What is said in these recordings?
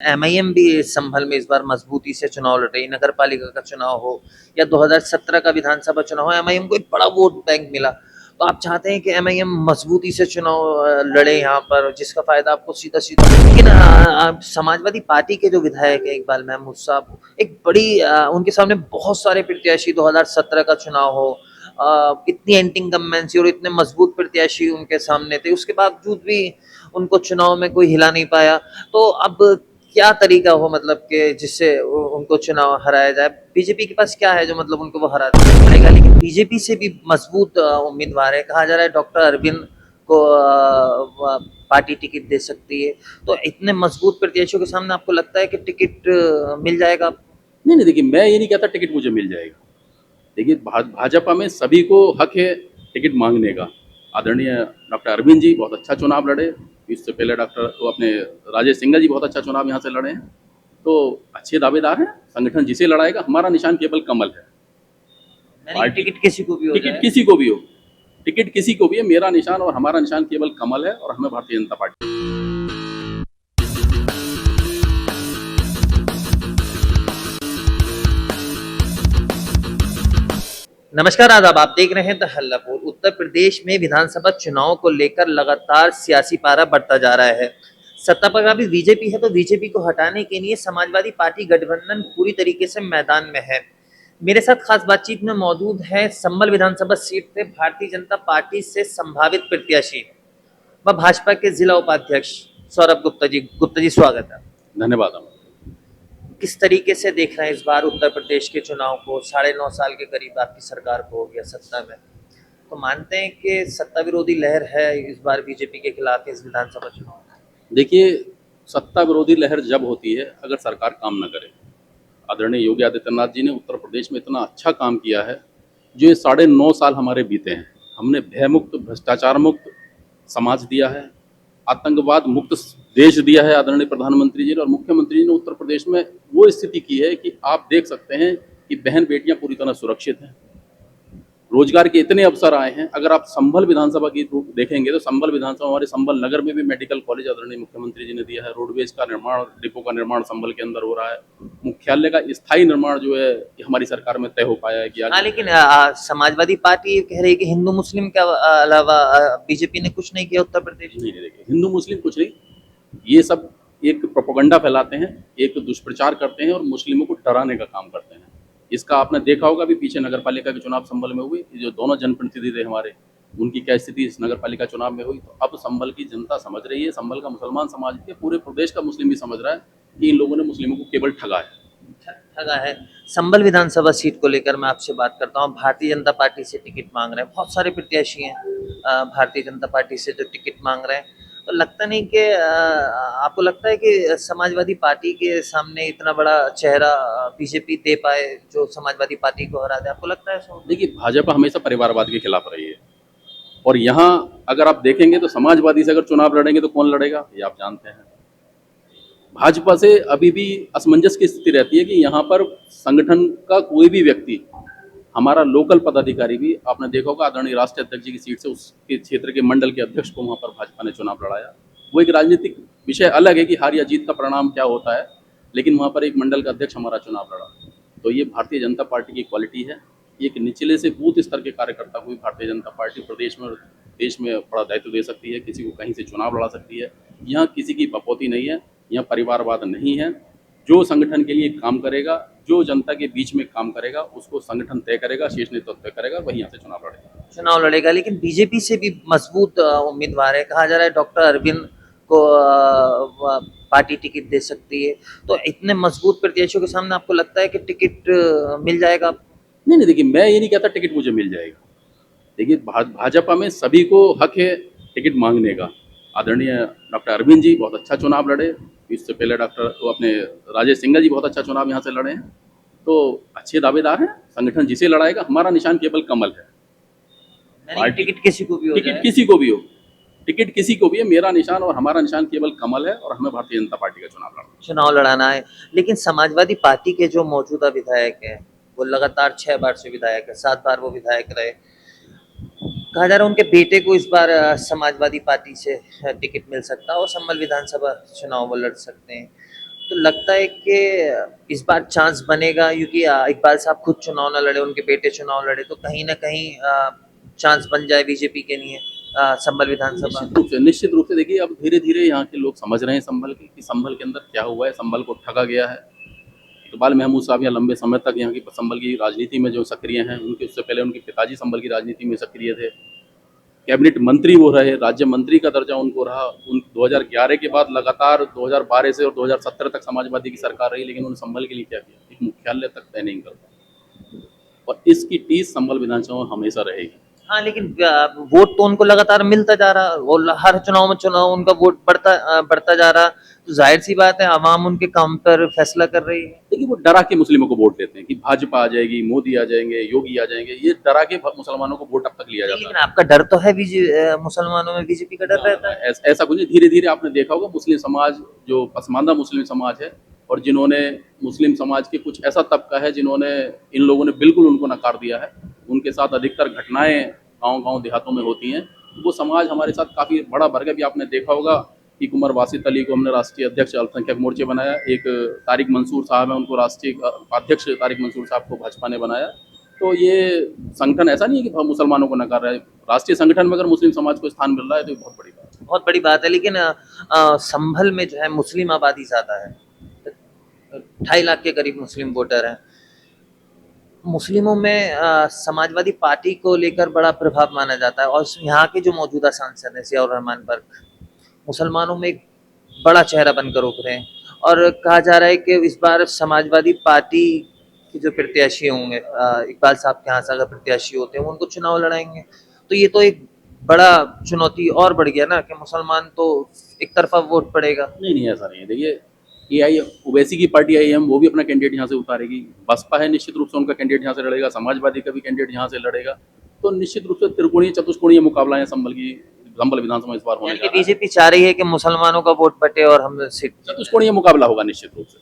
MIM भी संभल में इस बार मजबूती से चुनाव लड़ रही है। नगर पालिका का चुनाव हो या 2017 का विधानसभा चुनाव हो, एमआईएम को एक बड़ा वोट बैंक मिला। तो आप चाहते हैं कि एमआईएम मजबूती से चुनाव लड़े यहाँ पर, जिसका फायदा आपको सीधा सीधा। लेकिन समाजवादी पार्टी के जो विधायक है इकबाल महमूद साहब, एक बड़ी उनके सामने बहुत सारे प्रत्याशी, 2017 का चुनाव हो, इतनी एंटी इनकम्बेंसी और इतने मजबूत प्रत्याशी उनके सामने थे, उसके बावजूद भी उनको चुनाव में कोई हिला नहीं पाया। तो अब क्या तरीका हो, मतलब कि जिससे उनको चुनाव हराया जाए? बीजेपी के पास क्या है जो मतलब उनको वो हरा पाएगा? लेकिन बीजेपी से भी मजबूत उम्मीदवार है, कहा जा रहा है डॉक्टर अरविंद को पार्टी टिकट दे सकती है। तो इतने मजबूत प्रत्याशियों के सामने आपको लगता है कि टिकट मिल जाएगा? नहीं नहीं, देखिए मैं ये नहीं कहता टिकट मुझे मिल जाएगा। देखिए भाजपा में सभी को हक है टिकट मांगने का। आदरणीय डॉक्टर अरविंद जी बहुत अच्छा चुनाव लड़े, इससे पहले डॉक्टर वो अपने राजेश सिंघल जी बहुत अच्छा चुनाव यहाँ से लड़े हैं, तो अच्छे दावेदार हैं। संगठन जिसे लड़ाएगा, हमारा निशान केवल कमल है। पार्टी टिकट किसी को भी हो टिकट जाए? किसी को भी हो, टिकट किसी को भी है, मेरा निशान और हमारा निशान केवल कमल है और हमें भारतीय जनता पार्टी। नमस्कार, आदाब। आप देख रहे हैं द हल्लापुर। उत्तर प्रदेश में विधानसभा चुनाव को लेकर लगातार सियासी पारा बढ़ता जा रहा है। सत्ता पर अभी बीजेपी है, तो बीजेपी को हटाने के लिए समाजवादी पार्टी गठबंधन पूरी तरीके से मैदान में है। मेरे साथ खास बातचीत में मौजूद है संभल विधानसभा सीट से भारतीय जनता पार्टी से संभावित प्रत्याशी व भाजपा के जिला उपाध्यक्ष सौरभ गुप्ता जी। गुप्ता जी, स्वागत है। धन्यवाद। किस तरीके से देख रहे हैं इस बार उत्तर प्रदेश के चुनाव को? 9.5 साल के करीब आपकी सरकार को हो गया सत्ता में, तो मानते हैं कि सत्ता विरोधी लहर है इस बार बीजेपी के खिलाफ इस विधानसभा चुनाव में? देखिए, सत्ता विरोधी लहर जब होती है अगर सरकार काम न करे। आदरणीय योगी आदित्यनाथ जी ने उत्तर प्रदेश में इतना अच्छा काम किया है, जो ये 9.5 साल हमारे बीते हैं। हमने भयमुक्त, भ्रष्टाचार मुक्त समाज दिया है, आतंकवाद मुक्त देश दिया है आदरणीय प्रधानमंत्री जी ने, और मुख्यमंत्री जी ने उत्तर प्रदेश में वो स्थिति की है कि आप देख सकते हैं कि बहन बेटियां पूरी तरह सुरक्षित हैं। रोजगार के इतने अवसर आए हैं। अगर आप संभल विधानसभा की देखेंगे तो संभल विधानसभा, हमारे संभल नगर में भी मेडिकल कॉलेज आदरणीय मुख्यमंत्री जी ने दिया है। रोडवेज का निर्माण, डिपो का निर्माण संभल के अंदर हो रहा है। मुख्यालय का स्थायी निर्माण जो है हमारी सरकार में तय हो पाया है कि लेकिन समाजवादी पार्टी ये कह रही है कि हिंदू मुस्लिम के अलावा बीजेपी ने कुछ नहीं किया उत्तर प्रदेश में। नहीं, देखिए हिंदू मुस्लिम कुछ नहीं, ये सब एक प्रोपेगेंडा फैलाते हैं, एक दुष्प्रचार करते हैं और मुस्लिमों को डराने का काम करते हैं। इसका आपने देखा होगा भी, पीछे नगर पालिका के चुनाव संभल में हुए, जो दोनों जनप्रतिनिधि थे हमारे, उनकी क्या स्थिति इस नगर पालिका चुनाव में हुई। तो अब संभल की जनता समझ रही है, संभल का मुसलमान समाज के, पूरे प्रदेश का मुस्लिम भी समझ रहा है कि इन लोगों ने मुस्लिमों को केवल ठगा है। ठगा है। संभल विधानसभा सीट को लेकर मैं आपसे बात करता हूँ। भारतीय जनता पार्टी से टिकट मांग रहे हैं बहुत सारे प्रत्याशी हैं, भारतीय जनता पार्टी से जो टिकट मांग रहे हैं, तो लगता नहीं कि आपको लगता है कि समाजवादी पार्टी के सामने इतना बड़ा चेहरा बीजेपी दे पाए जो समाजवादी पार्टी को हरा दे? आपको लगता है ऐसा? देखिए, भाजपा हमेशा परिवारवाद के खिलाफ रही है, और यहाँ अगर आप देखेंगे तो समाजवादी से अगर चुनाव लड़ेंगे तो कौन लड़ेगा, ये आप जानते हैं। भाजपा से अभी भी असमंजस की स्थिति रहती है कि यहाँ पर संगठन का कोई भी व्यक्ति, हमारा लोकल पदाधिकारी भी, आपने देखा होगा आदरणीय राष्ट्रीय अध्यक्ष जी की सीट से उसके क्षेत्र के मंडल के अध्यक्ष को वहाँ पर भाजपा ने चुनाव लड़ाया। वो एक राजनीतिक विषय अलग है कि हार या जीत का परिणाम क्या होता है, लेकिन वहाँ पर एक मंडल का अध्यक्ष हमारा चुनाव लड़ा। तो ये भारतीय जनता पार्टी की क्वालिटी है। एक निचले से बूथ स्तर के कार्यकर्ता को भी भारतीय जनता पार्टी प्रदेश में, देश में बड़ा दायित्व दे सकती है, किसी को कहीं से चुनाव लड़ा सकती है। यहाँ किसी की बपौती नहीं है, यहाँ परिवारवाद नहीं है। जो संगठन के लिए काम करेगा, जो जनता के बीच में काम करेगा, उसको संगठन तय करेगा, शीर्ष नेतृत्व तय करेगा, वही यहाँ से चुनाव लड़ेगा। लेकिन बीजेपी से भी मजबूत उम्मीदवार है, कहा जा रहा है डॉक्टर अरविंद को पार्टी टिकट दे सकती है। तो इतने मजबूत प्रत्याशियों के सामने आपको लगता है कि टिकट मिल जाएगा? नहीं, देखिए मैं ये नहीं कहता टिकट मुझे मिल जाएगा। देखिए भाजपा में सभी को हक है टिकट मांगने का। आदरणीय डॉक्टर अरविंद जी बहुत अच्छा चुनाव लड़े, इससे पहले डॉक्टर वो अपने राजेश सिंघल जी बहुत अच्छा चुनाव यहाँ से लड़े हैं, तो अच्छे दावेदार हैं। संगठन जिसे लड़ाएगा, हमारा निशान केवल कमल है। टिकट किसी को भी हो टिकट जाए? किसी को भी हो, टिकट किसी को भी है, मेरा निशान और हमारा निशान केवल कमल है और हमें भारतीय जनता पार्टी का चुनाव लड़ाना है। लेकिन समाजवादी पार्टी के जो मौजूदा विधायक हैं, वो लगातार 6 बार से विधायक है, 7 बार वो विधायक रहे। कहा जा रहा है उनके बेटे को इस बार समाजवादी पार्टी से टिकट मिल सकता है और संभल विधानसभा चुनाव वो लड़ सकते हैं। तो लगता है कि इस बार चांस बनेगा, क्योंकि इकबाल साहब खुद चुनाव न लड़े, उनके बेटे चुनाव लड़े, तो कहीं ना कहीं चांस बन जाए बीजेपी के लिए संभल विधानसभा। निश्चित रूप से देखिए, अब धीरे धीरे यहाँ के लोग समझ रहे हैं संभल के कि संभल के अंदर क्या हुआ है, संभल को ठगा गया है। इकबाल महमूद साहब यहाँ लंबे समय तक यहाँ की संभल की राजनीति में जो सक्रिय हैं, उनके उससे पहले उनके पिताजी संभल की राजनीति में सक्रिय थे, कैबिनेट मंत्री वो रहे, राज्य मंत्री का दर्जा उनको रहा। उन 2011 के बाद लगातार 2012 से और 2017 तक समाजवादी की सरकार रही, लेकिन उन्होंने संभल के लिए क्या किया, एक मुख्यालय तक तय नहीं कर पाए। और इसकी टीस संभल विधानसभा में हमेशा रहेगी। हाँ, लेकिन वोट तो उनको लगातार मिलता जा रहा, और हर चुनाव उनका वोट बढ़ता जा रहा, तो जाहिर सी बात है आवाम उनके काम पर फैसला कर रही है। देखिए, वो डरा के मुस्लिमों को वोट देते हैं कि भाजपा आ जाएगी, मोदी आ जाएंगे, योगी आ जाएंगे, ये डरा के मुसलमानों को वोट अब तक लिया जाता लेकिन आपका डर तो है, मुसलमानों में बीजेपी का डर रहता है। ऐसा कुछ नहीं। धीरे धीरे आपने देखा होगा, मुस्लिम समाज जो पसमानदा मुस्लिम समाज है, और जिन्होंने मुस्लिम समाज के कुछ ऐसा तबका है जिन्होंने, इन लोगों ने बिल्कुल उनको नकार दिया है, उनके साथ अधिकतर घटनाएं गांव देहातों में होती हैं। वो समाज हमारे साथ काफ़ी बड़ा वर्ग है। भी आपने देखा होगा कि कुमार वासित अली को हमने राष्ट्रीय अध्यक्ष अल्पसंख्यक मोर्चे बनाया, एक तारिक मंसूर साहब है, उनको राष्ट्रीय अध्यक्ष तारिक मंसूर साहब को भाजपा ने बनाया। तो ये संगठन ऐसा नहीं है कि मुसलमानों को नकार रहा है। राष्ट्रीय संगठन में अगर मुस्लिम समाज को स्थान मिल रहा है तो बहुत बड़ी बात है। बहुत बड़ी बात है, लेकिन संभल में जो है मुस्लिम आबादी ज्यादा है, 2.5 लाख के करीब मुस्लिम वोटर हैं। मुस्लिमों में समाजवादी पार्टी को लेकर बड़ा प्रभाव माना जाता है, और यहाँ के जो मौजूदा सांसद हैं जियाउर रहमान बर्क, मुसलमानों में एक बड़ा चेहरा बनकर उभरे हैं। और कहा जा रहा है कि इस बार समाजवादी पार्टी के जो प्रत्याशी होंगे, इकबाल साहब के यहाँ से अगर प्रत्याशी होते हैं, वो उनको चुनाव लड़ाएंगे। तो ये तो एक बड़ा चुनौती और बढ़ गया ना, कि मुसलमान तो एक तरफा वोट पड़ेगा। नहीं, ऐसा नहीं है। देखिए, AI ओवैसी की पार्टी IM, वो भी अपना कैंडिडेट यहाँ से उतारेगी। बसपा है, निश्चित रूप से उनका कैंडिडेट यहाँ से लड़ेगा। समाजवादी का भी कैंडिडेट यहाँ से लड़ेगा। तो निश्चित रूप से त्रिकोणीय चतुष्कोणीय मुकाबला है संभल विधानसभा इस बार होने जा रहा है। बीजेपी चाह रही है कि मुसलमानों का वोट बटे और हम सीट। चतुष्कोणीय मुकाबला होगा निश्चित रूप से।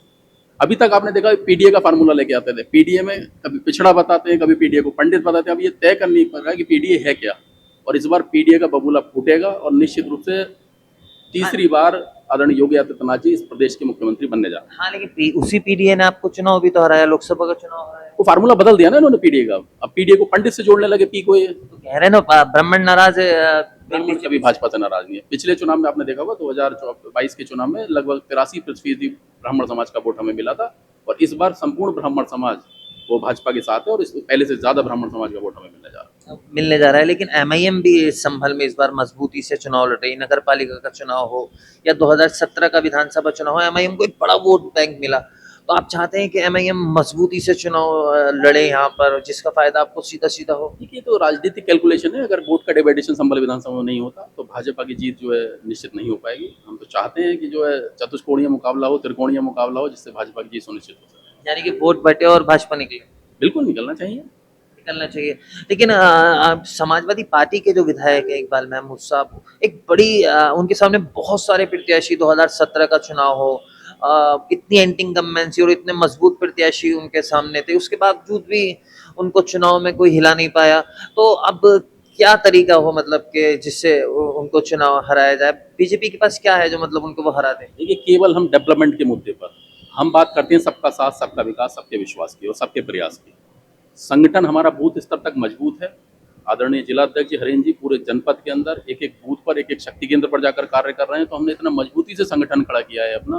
अभी तक आपने देखा PDA का फार्मूला लेके आते थे, PDA में कभी पिछड़ा बताते हैं, कभी PDA को पंडित बताते हैं। अब ये तय कर नहीं पा रहा है कि PDA है क्या, और इस बार PDA का बबूला फूटेगा, और निश्चित रूप से तीसरी बार आदरणीय योगी आदित्यनाथ जी इस प्रदेश के मुख्यमंत्री बनने जा रहे हैं। हाँ, लेकिन उसी पीडीए ने आपको चुनाव भी तो हराया, लोकसभा का चुनाव हराया। वो फार्मूला बदल दिया ना इन्होंने PDA का। अब PDA को पंडित से जोड़ने लगे, पी को। ये तो कह रहे ना ब्राह्मण नाराज है। ब्राह्मण कभी भाजपा से नाराज नहीं है। पिछले चुनाव में आपने देखा होगा 2022 के चुनाव में लगभग 83% ब्राह्मण समाज का वोट हमें मिला था, और इस बार संपूर्ण ब्राह्मण समाज वो भाजपा के साथ है, और इससे पहले से ज्यादा ब्राह्मण समाज का वोट हमें मिलने जा रहा है। लेकिन MIM भी संभल में इस बार मजबूती से चुनाव लड़ रही। नगर पालिका का चुनाव हो या 2017 का विधानसभा चुनाव हो, MIM को एक बड़ा वोट बैंक मिला। तो आप चाहते हैं कि MIM मजबूती से चुनाव लड़े यहाँ पर, जिसका फायदा आपको सीधा सीधा हो। देखिए, तो राजनीतिक कैलकुलेशन है। अगर वोट का डिवाइडेशन संभल विधानसभा में नहीं होता तो भाजपा की जीत जो है निश्चित नहीं हो पाएगी। हम तो चाहते हैं कि जो है चतुष्कोणीय मुकाबला हो, त्रिकोणीय मुकाबला हो, जिससे भाजपा की जीत सुनिश्चित हो सके। यानी कि वोट बटे और भाजपा निकले। बिल्कुल निकलना चाहिए। लेकिन समाजवादी पार्टी के जो विधायक है इकबाल महमूद साहब, एक बड़ी उनके सामने बहुत सारे प्रत्याशी, 2017 का चुनाव हो, इतनी एंटी इनकम्बेंसी और इतने मजबूत प्रत्याशी उनके सामने थे, उसके बावजूद भी उनको चुनाव में कोई हिला नहीं पाया। तो अब क्या तरीका हो, मतलब कि जिससे उनको चुनाव हराया जाए? बीजेपी के पास क्या है जो मतलब उनको वो हरा दे? देखिए, केवल हम डेवलपमेंट के मुद्दे पर हम बात करते हैं, सबका साथ, सबका विकास, सबके विश्वास की और सबके प्रयास की। संगठन हमारा बूथ स्तर तक मजबूत है। आदरणीय जिलाध्यक्ष जी हरेन जी पूरे जनपद के अंदर एक एक बूथ पर, एक एक शक्ति केंद्र पर जाकर कार्य कर रहे हैं। तो हमने इतना मजबूती से संगठन खड़ा किया है अपना,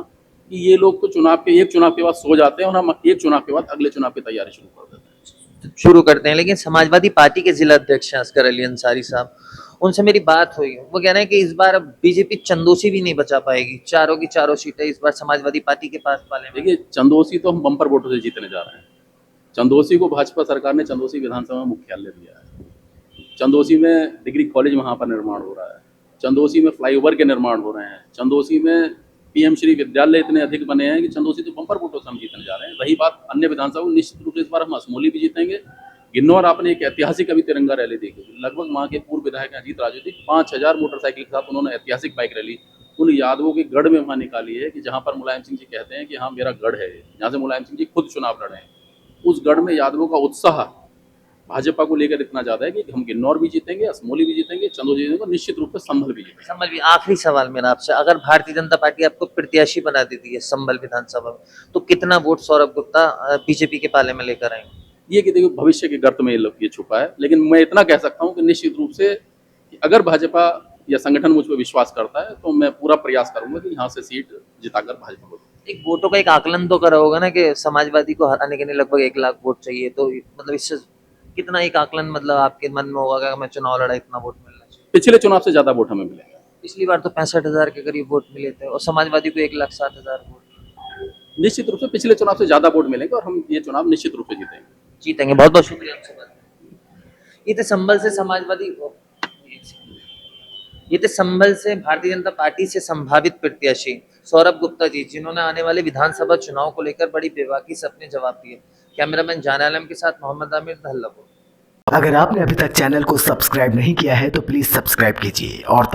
कि ये लोग तो एक चुनाव के बाद सो जाते हैं, और हम एक चुनाव के बाद अगले चुनाव की तैयारी शुरू करते हैं। लेकिन समाजवादी पार्टी के जिला अध्यक्ष असगर अली अंसारी साहब, उनसे मेरी बात हुई, वो कह रहे हैं कि इस बार बीजेपी चंदोसी भी नहीं बचा पाएगी, चारों की चारों सीटें इस बार समाजवादी पार्टी के पास पाले। देखिए, चंदोसी तो हम बम्पर वोटों से जीतने जा रहे हैं। चंदोसी को भाजपा सरकार ने चंदोसी विधानसभा में मुख्यालय दिया है। चंदोसी में डिग्री कॉलेज वहाँ पर निर्माण हो रहा है। चंदोसी में फ्लाईओवर के निर्माण हो रहे हैं। चंदोसी में PM श्री विद्यालय इतने अधिक बने हैं कि चंदोसी तो बम्पर वोटों से हम जीतने जा रहे हैं। रही बात अन्य विधानसभा, निश्चित रूप से इस बार हम असमोली भी जीतेंगे। गिन्नौर आपने एक ऐतिहासिक अभी तिरंगा रैली देखी, लगभग वहाँ के पूर्व विधायक अजीत राजू थी, 5000 मोटरसाइकिल के साथ उन्होंने ऐतिहासिक बाइक रैली उन यादवों के गढ़ में वहाँ निकाली है, कि जहाँ पर मुलायम सिंह जी कहते हैं कि हाँ मेरा गढ़ है, जहाँ से मुलायम सिंह जी खुद चुनाव लड़े हैं। उस गढ़ में यादवों का उत्साह भाजपा को लेकर इतना ज्यादा है कि हम किन्नौर भी जीतेंगे, असमोली भी जीतेंगे, चंदौली जीतेंगे और निश्चित रूप से संभल भी जीतेंगे। संभल भी, आखिरी सवाल मेरा आपसे, अगर भारतीय जनता पार्टी आपको प्रत्याशी बना देती है संभल विधानसभा में, तो कितना वोट सौरभ गुप्ता बीजेपी के पाले में लेकर आएंगे? ये कि देखो भविष्य के गर्त में ये छुपा है, लेकिन मैं इतना कह सकता हूँ कि निश्चित रूप से कि अगर भाजपा या संगठन मुझ पर विश्वास करता है तो मैं पूरा प्रयास करूंगा कि यहाँ से सीट जिताकर भाजपा को। एक वोटों का एक आकलन तो करा होगा ना कि समाजवादी को हराने के लिए लगभग 1 लाख वोट चाहिए, तो मतलब इससे कितना एक आकलन मतलब आपके मन में होगा कि मैं चुनाव लड़ा इतना वोट मिलना चाहिए? पिछले चुनाव से ज्यादा वोट हमें मिलेंगे। पिछली बार तो 65,000 के करीब वोट मिले थे और समाजवादी को 1,07,000 वोट। निश्चित रूप से पिछले चुनाव से ज्यादा वोट मिलेंगे और हम ये चुनाव निश्चित रूप से जीतेंगे। जीतेंगे। बहुत बहुत शुक्रिया आपसे बात करने। ये थे संभल से समाजवादी, ये थे संभल से भारतीय जनता पार्टी से संभावित प्रत्याशी सौरभ गुप्ता जी, जिन्होंने आने वाले विधानसभा चुनाव को लेकर बड़ी बेबाकी से अपने जवाब दिए। कैमरामैन जान आलम के साथ मोहम्मद आमिर, धल्लापुर। अगर आपने अभी तक चैनल को सब्सक्राइब नहीं किया है तो प्लीज सब्सक्राइब कीजिए और